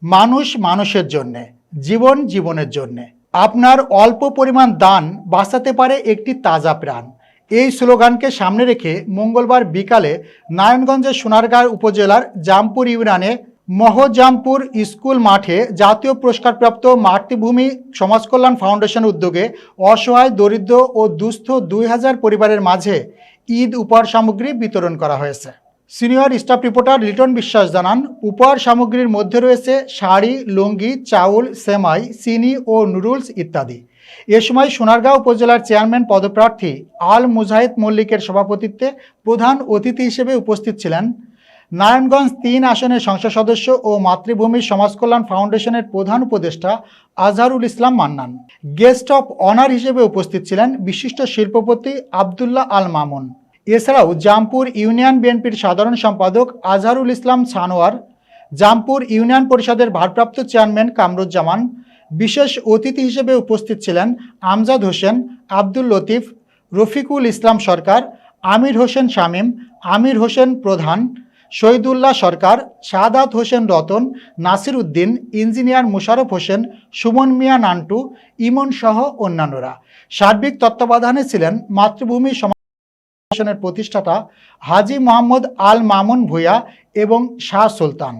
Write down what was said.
মানুষ মানুষের জন্যে, জীবন জীবনের জন্যে। আপনার অল্প পরিমাণ দান বাঁচাতে পারে একটি তাজা প্রাণ। এই স্লোগানকে সামনে রেখে মঙ্গলবার বিকালে নারায়ণগঞ্জের সোনারগাঁও উপজেলার জামপুর ইউনিয়নে মহজামপুর স্কুল মাঠে জাতীয় পুরস্কারপ্রাপ্ত মাতৃভূমি সমাজ কল্যাণ ফাউন্ডেশনের উদ্যোগে অসহায়, দরিদ্র ও দুস্থ 2000 পরিবারের মাঝে ঈদ উপহার সামগ্রী বিতরণ করা হয়েছে। সিনিয়র স্টাফ রিপোর্টার লিটন বিশ্বাস জানান, উপহার সামগ্রীর মধ্যে রয়েছে শাড়ি, লুঙ্গি, চাউল, সেমাই, চিনি ও নুডলস ইত্যাদি। এ সময় সোনারগাঁও উপজেলার চেয়ারম্যান পদপ্রার্থী আল মুজাহিদ মল্লিকের সভাপতিত্বে প্রধান অতিথি হিসেবে উপস্থিত ছিলেন নারায়ণগঞ্জ 3 আসনের সংসদ সদস্য ও মাতৃভূমি সমাজ কল্যাণ ফাউন্ডেশনের প্রধান উপদেষ্টা Azharul Islam Mannan. Guest of honour হিসেবে উপস্থিত ছিলেন বিশিষ্ট শিল্পপতি আবদুল্লাহ আল মামুন। এছাড়াও জামপুর ইউনিয়ন বিএনপির সাধারণ সম্পাদক আজহারুল ইসলাম সানোয়ার, জামপুর ইউনিয়ন পরিষদের ভারপ্রাপ্ত চেয়ারম্যান কামরুজ্জামান, বিশেষ অতিথি হিসেবে উপস্থিত ছিলেন আমজাদ হোসেন, আব্দুল লতিফ, রফিকুল ইসলাম সরকার, আমির হোসেন শামীম, আমির হোসেন প্রধান, শহীদুল্লাহ সরকার, শাহাদাত হোসেন রতন, নাসির উদ্দিন, ইঞ্জিনিয়ার মুশারফ হোসেন, সুমন মিয়া নান্টু, ইমন সহ অন্যান্যরা। সার্বিক তত্ত্বাবধানে ছিলেন মাতৃভূমি সমাজ প্রতিষ্ঠাতা হাজী মোহাম্মদ আল মামুন ভূঁইয়া এবং শাহ সুলতান।